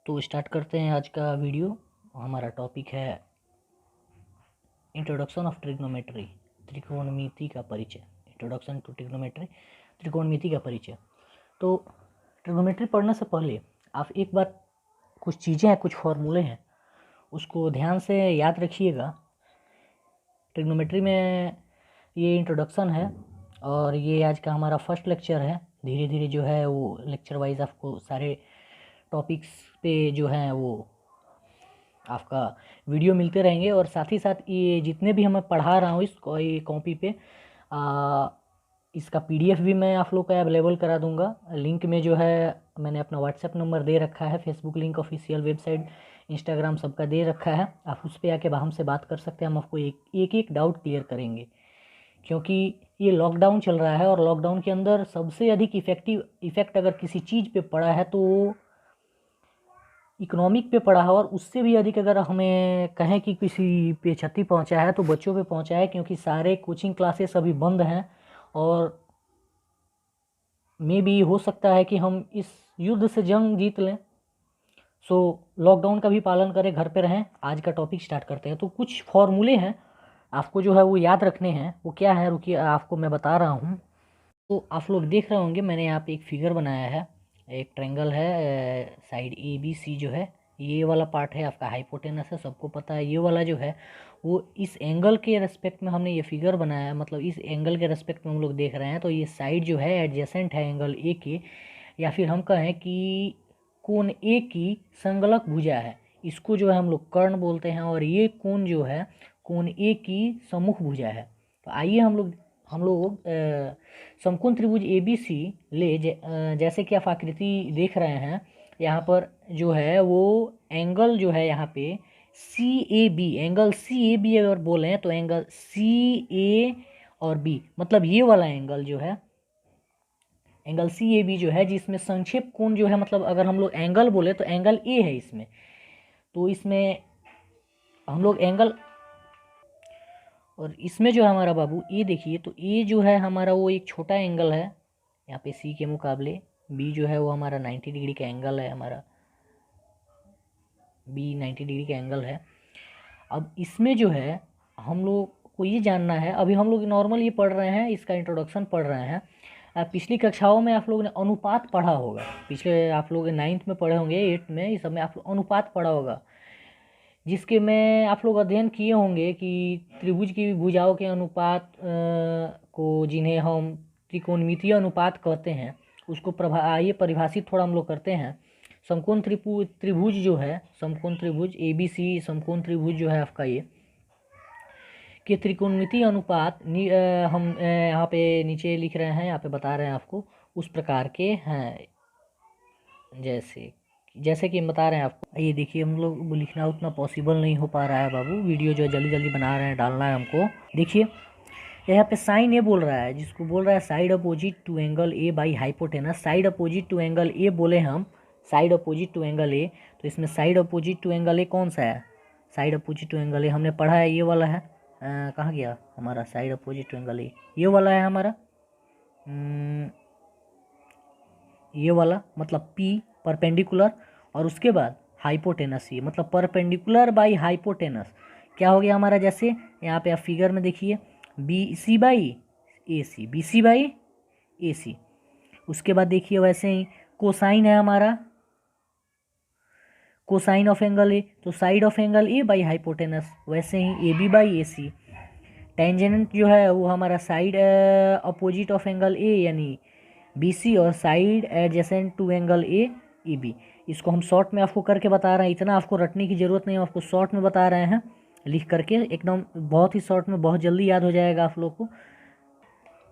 तो स्टार्ट करते हैं आज का वीडियो। हमारा टॉपिक है इंट्रोडक्शन ऑफ ट्रिग्नोमेट्री, त्रिकोणमिति का परिचय। इंट्रोडक्शन टू ट्रिग्नोमेट्री, त्रिकोणमिति का परिचय। तो ट्रिग्नोमेट्री पढ़ने से पहले आप एक बार कुछ चीज़ें हैं, कुछ फॉर्मूले हैं, उसको ध्यान से याद रखिएगा। ट्रिग्नोमेट्री में ये इंट्रोडक्शन है और ये आज का हमारा फर्स्ट लेक्चर है। धीरे धीरे जो है वो लेक्चर वाइज आपको सारे टॉपिक्स पे जो हैं वो आपका वीडियो मिलते रहेंगे। और साथ ही साथ ये जितने भी मैं पढ़ा रहा हूँ इस कॉपी पे इसका पीडीएफ भी मैं आप लोग को अवेलेबल करा दूंगा। लिंक में जो है मैंने अपना व्हाट्सएप नंबर दे रखा है, Facebook link, official website, Instagram सबका दे रखा है। आप उस पर आके हमसे बात कर सकते हैं। हम आपको एक डाउट क्लियर करेंगे, क्योंकि ये लॉकडाउन चल रहा है और लॉकडाउन के अंदर सबसे अधिक इफेक्ट अगर किसी चीज़ पे पड़ा है तो इकोनॉमिक पे पड़ा है, और उससे भी अधिक अगर हमें कहें कि किसी पे क्षति पहुंचा है तो बच्चों पे पहुंचा है, क्योंकि सारे कोचिंग क्लासेस अभी बंद हैं और मे भी हो सकता है कि हम इस युद्ध से जंग जीत लें। सो लॉकडाउन का भी पालन करें, घर पे रहें। आज का टॉपिक स्टार्ट करते हैं। तो कुछ फॉर्मूले हैं आपको जो है वो याद रखने हैं। वो क्या है, रुकिए आपको मैं बता रहा हूँ। तो आप लोग देख रहे होंगे मैंने यहाँ पे एक फिगर बनाया है, एक ट्रायंगल है, साइड ए बी सी जो है, ये वाला पार्ट है आपका हाइपोटेनस है, सबको पता है। ये वाला जो है वो इस एंगल के रेस्पेक्ट में हमने ये फिगर बनाया है, मतलब इस एंगल के रेस्पेक्ट में हम लोग देख रहे हैं। तो ये साइड जो है एडजेसेंट है एंगल ए के, या फिर हम कहें कि कोण ए की संगलक भुजा है, इसको जो है हम लोग कर्ण बोलते हैं। और ये कोण जो है कोण ए की सम्मुख भुजा है। तो आइए हम लोग समकोण त्रिभुज ए बी सी ले जैसे कि आप आकृति देख रहे हैं, यहाँ पर जो है वो एंगल जो है यहाँ पे C A B, angle C A B अगर बोलें तो एंगल सी ए और बी, मतलब ये वाला एंगल जो है एंगल सी ए बी जो है, जिसमें संक्षेप कोण जो है, मतलब अगर हम लोग एंगल बोले तो एंगल ए है इसमें। तो इसमें हम लोग एंगल, और इसमें जो है हमारा बाबू ये देखिए, तो ये जो है हमारा वो एक छोटा एंगल है यहाँ पे सी के मुकाबले। बी जो है वो हमारा 90 डिग्री का एंगल है, हमारा बी 90 डिग्री का एंगल है। अब इसमें जो है हम लोग को ये जानना है, अभी हम लोग नॉर्मल ये पढ़ रहे हैं, इसका इंट्रोडक्शन पढ़ रहे हैं। पिछली कक्षाओं में आप लोगों ने अनुपात पढ़ा होगा, पिछले आप लोग 9th में पढ़े होंगे, 8th में, इस सब में आप लोग अनुपात पढ़ा होगा, जिसके में आप लोग अध्ययन किए होंगे कि त्रिभुज की भुजाओं के अनुपात को, जिन्हें हम त्रिकोणमितीय अनुपात कहते हैं, उसको आइए परिभाषित थोड़ा हम लोग करते हैं। समकोण त्रिभुज जो है, समकोण त्रिभुज ए बी सी समकोण त्रिभुज जो है आपका ये कि त्रिकोणमितीय अनुपात हम यहाँ पे नीचे लिख रहे हैं, यहाँ पे बता रहे हैं आपको, उस प्रकार के हैं। जैसे कि हम बता रहे हैं आपको, ये देखिए हम लोग लिखना उतना पॉसिबल नहीं हो पा रहा है बाबू, वीडियो जो जल्दी जल्दी बना रहे हैं, डालना है हमको। देखिए यहाँ पे साइन ए बोल रहा है, जिसको बोल रहा है side opposite to angle A by hypotenuse. Side opposite to angle A बोले हम, side opposite to angle A, तो इसमें side opposite to angle A कौन सा है? Side opposite to angle A हमने पढ़ा है, ये वाला है। कहाँ गया हमारा side opposite to angle A? ये वाला है हमारा, ये वाला, मतलब P परपेंडिकुलर, और उसके बाद हाइपोटेनस, ये मतलब परपेंडिकुलर बाई हाइपोटेनस। क्या हो गया हमारा? जैसे यहाँ पे आप फिगर में देखिए, B C by A C, B C by A C. उसके बाद देखिए वैसे ही कोसाइन है हमारा, कोसाइन ऑफ एंगल ए, तो side of angle A by hypotenuse. वैसे ही A B by A C. Tangent जो है वो हमारा side opposite of angle A यानी बी सी, और side adjacent to angle A A B. इसको हम शॉर्ट में आपको करके बता रहे हैं, इतना आपको रटने की ज़रूरत नहीं है, आपको शॉर्ट में बता रहे हैं लिख करके, एकदम बहुत ही शॉर्ट में, बहुत जल्दी याद हो जाएगा आप लोग को।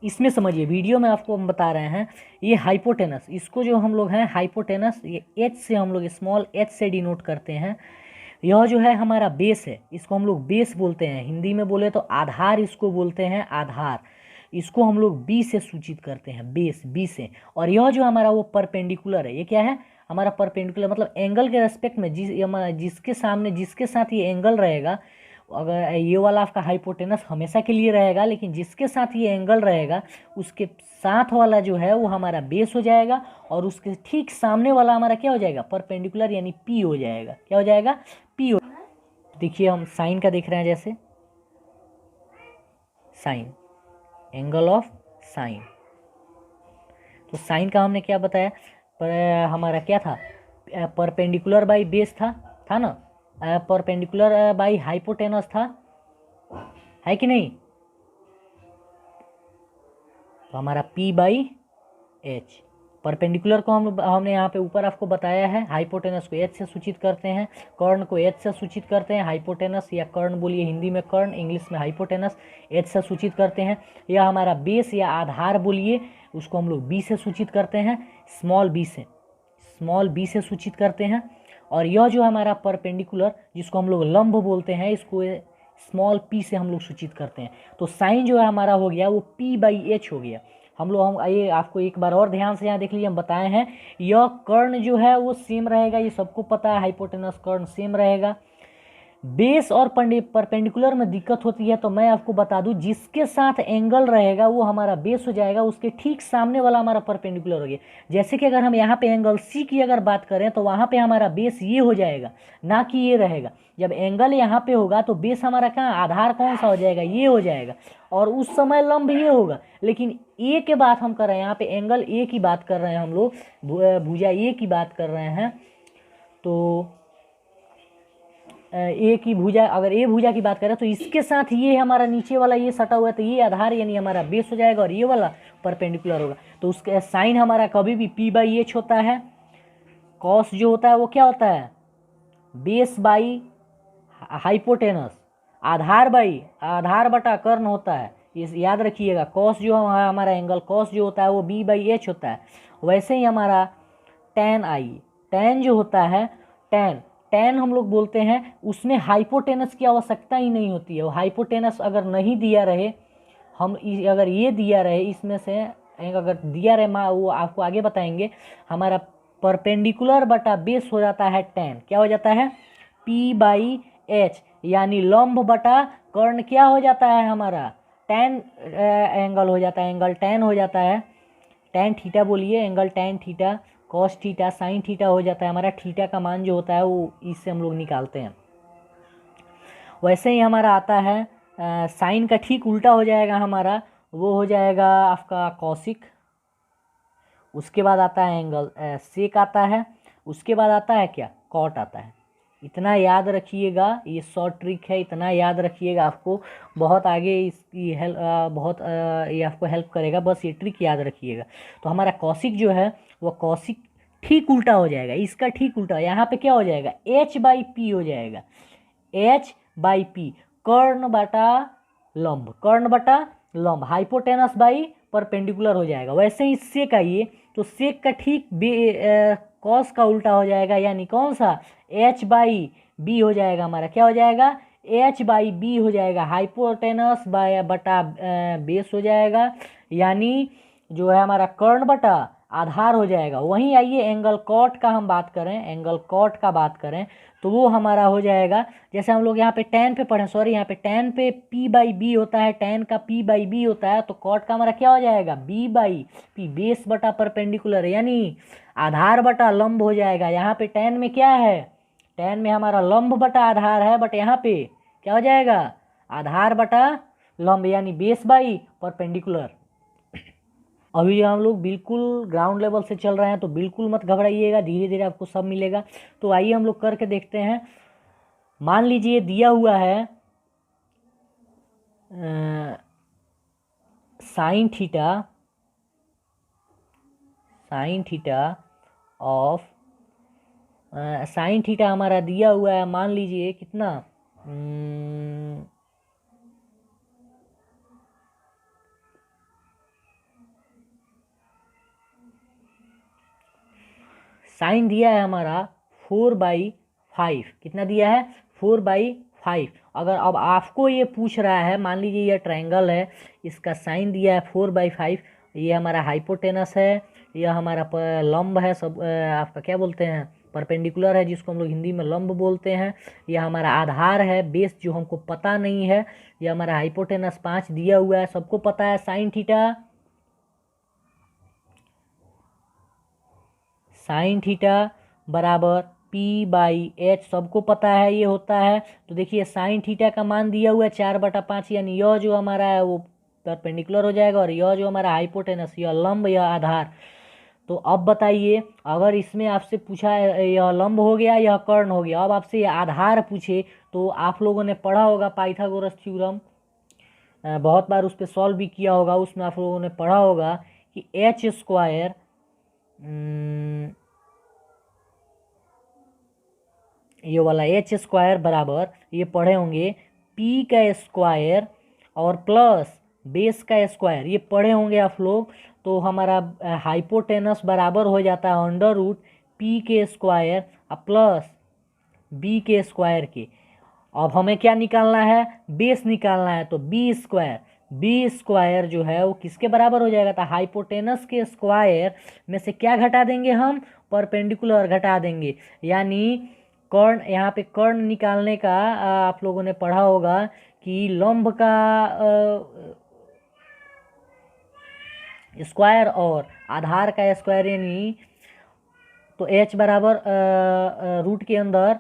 इसमें समझिए, वीडियो में आपको हम बता रहे हैं, ये हाइपोटेनस, इसको जो हम लोग हैं हाइपोटेनस, ये एच से हम लोग स्मॉल एच से डिनोट करते हैं। यह जो है हमारा बेस है, इसको हम लोग बेस बोलते हैं, हिंदी में बोले तो आधार इसको बोलते हैं, आधार। इसको हम लोग बी से सूचित करते हैं, बेस बी से। और यह जो हमारा वो परपेंडिकुलर है, ये क्या है हमारा? परपेंडिकुलर, मतलब एंगल के रेस्पेक्ट में जिसके साथ ये एंगल रहेगा, अगर ये वाला आपका हाइपोटेनस हमेशा के लिए रहेगा, लेकिन जिसके साथ ये एंगल रहेगा उसके साथ वाला जो है वो हमारा बेस हो जाएगा, और उसके ठीक सामने वाला हमारा क्या हो जाएगा, परपेंडिकुलर यानी पी हो जाएगा। क्या हो जाएगा, पी हो। देखिए हम साइन का देख रहे हैं, जैसे साइन, एंगल ऑफ साइन। तो साइन का हमने क्या बताया, पर हमारा क्या था, परपेंडिकुलर बाई बेस था ना, परपेंडिकुलर बाई हाइपोटेनस था, है कि नहीं। तो हमारा P बाई एच, परपेंडिकुलर को हमने यहाँ पे ऊपर आपको बताया है, हाइपोटेनस को H से सूचित करते हैं, कर्ण को H से सूचित करते हैं, हाइपोटेनस या कर्ण बोलिए, हिंदी में कर्ण, इंग्लिश में हाइपोटेनस, H से सूचित करते हैं। यह हमारा बेस या आधार बोलिए, उसको हम लोग B से सूचित करते हैं, स्मॉल b से सूचित करते हैं। और यह जो हमारा परपेंडिकुलर, जिसको हम लोग लंब बोलते हैं, इसको स्मॉल p से हम लोग सूचित करते हैं। तो साइन जो है हमारा हो गया वो P बाई एच हो गया। हम ये आपको एक बार और ध्यान से यहाँ देख लीजिए, हम बताए हैं यह कर्ण जो है वो सेम रहेगा, ये सबको पता है, हाइपोटेनस कर्ण सेम रहेगा। बेस और परपेंडिकुलर में दिक्कत होती है, तो मैं आपको बता दूं, जिसके साथ एंगल रहेगा वो हमारा बेस हो जाएगा, उसके ठीक सामने वाला हमारा परपेंडिकुलर हो गया। जैसे कि अगर हम यहाँ पे एंगल सी की अगर बात करें तो वहाँ पे हमारा बेस ये हो जाएगा, ना कि ये रहेगा। जब एंगल यहाँ पे होगा तो बेस हमारा कहाँ, आधार कौन सा हो जाएगा, ये हो जाएगा, और उस समय लंब ये होगा। लेकिन ए की बात हम कर रहे हैं, यहाँ पे एंगल ए की बात कर रहे हैं हम लोग, भुजा ए की बात कर रहे हैं। तो ए की भुजा, अगर ए भुजा की बात करें तो इसके साथ ये हमारा नीचे वाला ये सटा हुआ है, तो ये आधार यानी हमारा बेस हो जाएगा, और ये वाला परपेंडिकुलर होगा। तो उसका साइन हमारा कभी भी P बाई एच होता है। कॉस जो होता है वो क्या होता है, बेस बाई हाइपोटेनस, आधार बटा कर्ण होता है, इस याद रखिएगा। कॉस जो हमारा एंगल कॉस जो होता है वो B बाई एच होता है। वैसे ही हमारा टैन जो होता है, टैन हम लोग बोलते हैं, उसमें हाइपोटेनस की आवश्यकता ही नहीं होती है। वो हाइपोटेनस अगर नहीं दिया रहे, अगर ये दिया रहे इसमें से अगर दिया रहे, वो आपको आगे बताएंगे, हमारा परपेंडिकुलर बटा बेस हो जाता है टैन। क्या हो जाता है, P बाई एच, यानी लंब बटा कर्ण क्या हो जाता है हमारा, टैन एंगल हो जाता है, एंगल टैन हो जाता है, टैन थीटा बोलिए, angle tan theta, cos theta, sine theta हो जाता है। हमारा थीटा का मान जो होता है वो इससे हम लोग निकालते हैं। वैसे ही हमारा आता है साइन का ठीक उल्टा हो जाएगा हमारा, वो हो जाएगा आपका कॉसिक। उसके बाद आता है एंगल सेक आता है, उसके बाद आता है क्या, कॉट आता है। इतना याद रखिएगा, ये शॉर्ट ट्रिक है, इतना याद रखिएगा, आपको बहुत आगे इसकी ये आपको हेल्प करेगा, बस ये ट्रिक याद रखिएगा। तो हमारा कॉसिक जो है वो कॉसिक ठीक उल्टा हो जाएगा, इसका ठीक उल्टा, यहाँ पे क्या हो जाएगा, H बाई पी हो जाएगा, H बाई पी, कर्ण बटा लंब, हाइपोटेनस बाई परपेंडिकुलर हो जाएगा। वैसे ही सेक आइए, तो सेक का ठीक कॉस का उल्टा हो जाएगा, यानी कौन सा, H बाई बी हो जाएगा हमारा, क्या हो जाएगा, H बाई बी हो जाएगा, हाइपोटेनस बाय बटा बेस हो जाएगा, यानी जो है हमारा कर्ण बटा आधार हो जाएगा। वहीं आइए एंगल कॉट का हम बात करें, एंगल कॉट का बात करें तो वो हमारा हो जाएगा, जैसे हम लोग यहाँ पे टैन पे पढ़े, सॉरी यहाँ पे टैन पे P बाई बी होता है, टैन का P बाई बी होता है, तो कॉट का हमारा क्या हो जाएगा, B बाई पी, बेस बटा परपेंडिकुलर, यानी आधार बटा लंब हो जाएगा। यहाँ पे टैन में क्या है, टैन में हमारा लंब बटा आधार है, बट यहाँ पे क्या हो जाएगा, आधार बटा लंब, यानी बेस बाई परपेंडिकुलर। अभी जो हम लोग बिल्कुल ग्राउंड लेवल से चल रहे हैं, तो बिल्कुल मत घबराइएगा, धीरे धीरे आपको सब मिलेगा। तो आइए हम लोग करके देखते हैं। मान लीजिए दिया हुआ है साइन थीटा हमारा दिया हुआ है, मान लीजिए कितना, साइन दिया है हमारा 4/5, कितना दिया है, 4/5। अगर अब आपको ये पूछ रहा है, मान लीजिए ये ट्रायंगल है, इसका साइन दिया है 4/5, ये हमारा हाइपोटेनस है, यह हमारा लंब है, सब आपका क्या बोलते हैं, परपेंडिकुलर है जिसको हम लोग हिंदी में लंब बोलते हैं, यह हमारा आधार है, बेस जो हमको पता नहीं है, यह हमारा हाइपोटेनस 5 दिया हुआ है, सबको पता है साइन थीटा बराबर P/H, सबको पता है ये होता है। तो देखिए साइन थीटा का मान दिया हुआ है 4/5, यानी यह जो हमारा है वो परपेंडिकुलर हो जाएगा, और यह जो हमारा हाइपोटेनस, यह लंब, यह आधार। तो अब बताइए, अगर इसमें आपसे पूछा है यह लंब हो गया, यह कर्ण हो गया, अब आपसे यह आधार पूछे, तो आप लोगों ने पढ़ा होगा पाइथागोरस थ्योरम, बहुत बार उस पर सॉल्व भी किया होगा, उसमें आप लोगों ने पढ़ा होगा कि एच स्क्वायर, ये वाला एच स्क्वायर बराबर, ये पढ़े होंगे पी का स्क्वायर और प्लस बेस का स्क्वायर, ये पढ़े होंगे आप लोग। तो हमारा हाइपोटेनस बराबर हो जाता है अंडर रूट पी के स्क्वायर प्लस बी के स्क्वायर के। अब हमें क्या निकालना है, बेस निकालना है, तो बी स्क्वायर जो है वो किसके बराबर हो जाएगा, तो हाइपोटेनस के स्क्वायर में से क्या घटा देंगे हम, परपेंडिकुलर घटा देंगे, यानी कर्ण, यहाँ पे कर्ण निकालने का आप लोगों ने पढ़ा होगा कि लंब का स्क्वायर और आधार का स्क्वायर, यानी तो h बराबर रूट के अंदर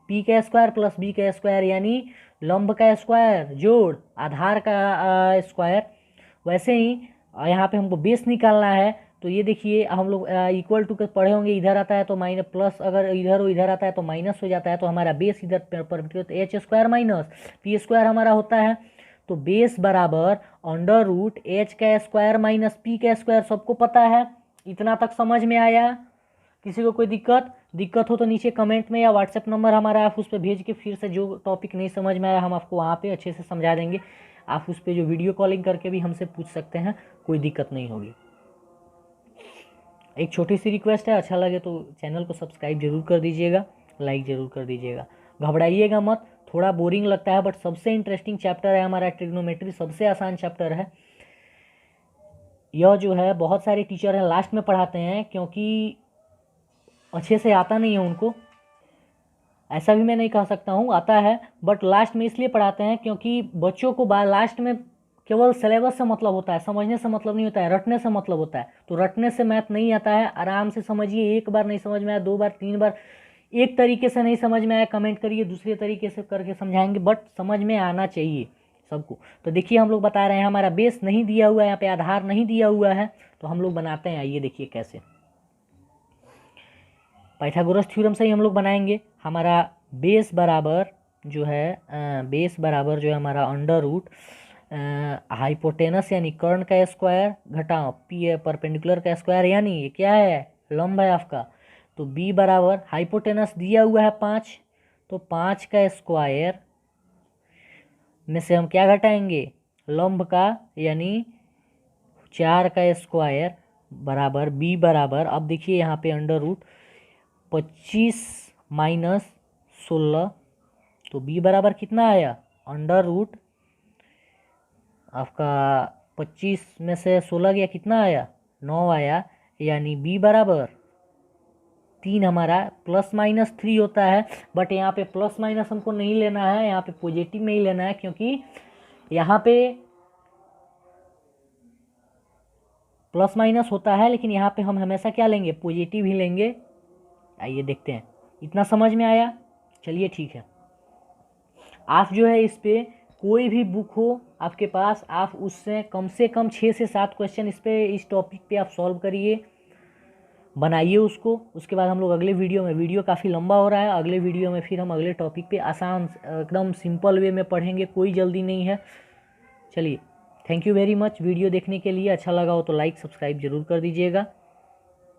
p का स्क्वायर प्लस b का स्क्वायर, यानी लंब का स्क्वायर जोड़ आधार का स्क्वायर। वैसे ही यहाँ पे हमको बेस निकालना है, तो ये देखिए हम लोग इक्वल टू के पढ़े होंगे, इधर आता है तो माइनस, प्लस अगर इधर आता है तो माइनस हो जाता है, तो हमारा बेस इधर पर तो H square minus P square हमारा होता है। तो बेस बराबर अंडर रूट एच का स्क्वायर माइनस पी का स्क्वायर, सबको पता है। इतना तक समझ में आया? किसी को कोई दिक्कत हो तो नीचे कमेंट में या व्हाट्सएप नंबर हमारा, आप उस पर भेज के फिर से जो टॉपिक नहीं समझ में आया हम आपको वहाँ पे अच्छे से समझा देंगे। आप उस पर जो वीडियो कॉलिंग करके भी हमसे पूछ सकते हैं, कोई दिक्कत नहीं होगी। एक छोटी सी रिक्वेस्ट है, अच्छा लगे तो चैनल को सब्सक्राइब जरूर कर दीजिएगा, लाइक ज़रूर कर दीजिएगा। घबराइएगा मत, थोड़ा बोरिंग लगता है बट सबसे इंटरेस्टिंग चैप्टर है हमारा ट्रिग्नोमेट्री, सबसे आसान चैप्टर है। यह जो है बहुत सारे टीचर हैं लास्ट में पढ़ाते हैं, क्योंकि अच्छे से आता नहीं है उनको, ऐसा भी मैं नहीं कह सकता हूँ, आता है बट लास्ट में इसलिए पढ़ाते हैं क्योंकि बच्चों को लास्ट में केवल सिलेबस से मतलब होता है, समझने से मतलब नहीं होता है, रटने से मतलब होता है। तो रटने से मैथ नहीं आता है, आराम से समझिए। एक बार नहीं समझ में आया, 2 बार 3 बार, एक तरीके से नहीं समझ में आया कमेंट करिए, दूसरे तरीके से करके समझाएंगे, बट समझ में आना चाहिए सबको। तो देखिए हम लोग बता रहे हैं, हमारा बेस नहीं दिया हुआ है, यहाँ पे आधार नहीं दिया हुआ है, तो हम लोग बनाते हैं। आइए देखिए कैसे, पाइथागोरस थ्योरम से ही हम लोग बनाएंगे। हमारा बेस बराबर जो है हमारा अंडर रूट हाइपोटेनस यानी कर्ण का स्क्वायर घटा पी परपेंडिकुलर का स्क्वायर, यानी ये क्या है, लंब है आपका। तो बी बराबर हाइपोटेनस दिया हुआ है 5, तो 5 का स्क्वायर में से हम क्या घटाएंगे, लंब का, यानी 4 का स्क्वायर बराबर बी बराबर, अब देखिए यहाँ पे अंडर रूट 25 माइनस 16, तो बी बराबर कितना आया, अंडर रूट आपका 25 में से 16 गया, कितना आया, 9 आया, यानी बी बराबर 3 हमारा प्लस माइनस 3 होता है। बट यहाँ पे प्लस माइनस हमको नहीं लेना है, यहाँ पे पॉजिटिव में ही लेना है, क्योंकि यहाँ पे प्लस माइनस होता है, लेकिन यहाँ पे हम हमेशा क्या लेंगे, पॉजिटिव ही लेंगे। आइए देखते हैं, इतना समझ में आया? चलिए ठीक है। आप जो है इस पे कोई भी बुक हो आपके पास, आप उससे कम 6 से 7 क्वेश्चन इस टॉपिक पे आप सॉल्व करिए, बनाइए उसको। उसके बाद हम लोग अगले वीडियो काफ़ी लंबा हो रहा है, अगले वीडियो में फिर हम अगले टॉपिक पे आसान एकदम सिंपल वे में पढ़ेंगे, कोई जल्दी नहीं है। चलिए, thank you very much video देखने के लिए। अच्छा लगा हो तो लाइक सब्सक्राइब जरूर कर दीजिएगा।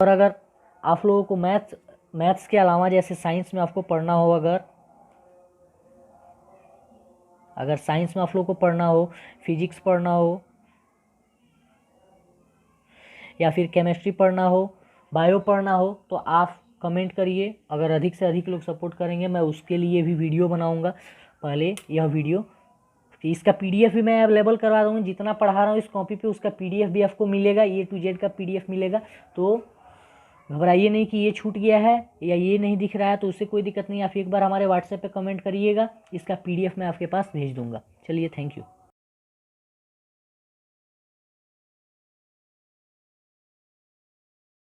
और अगर आप लोगों को मैथ्स के अलावा जैसे साइंस में आपको पढ़ना हो, अगर साइंस में आप लोगों को पढ़ना हो, फिजिक्स पढ़ना हो, या फिर केमिस्ट्री पढ़ना हो, बायो पढ़ना हो, तो आप कमेंट करिए। अगर अधिक से अधिक लोग सपोर्ट करेंगे, मैं उसके लिए भी वीडियो बनाऊंगा। पहले यह वीडियो, इसका पीडीएफ भी मैं अवेलेबल करवा दूँगा, जितना पढ़ा रहा हूँ इस कॉपी पे उसका पीडीएफ भी आपको मिलेगा, A to Z का पीडीएफ मिलेगा। तो घबराइए नहीं कि ये छूट गया है या ये नहीं दिख रहा है, तो उससे कोई दिक्कत नहीं। आप एक बार हमारे व्हाट्सएप पे कमेंट करिएगा, इसका PDF मैं आपके पास भेज दूंगा। चलिए, थैंक यू।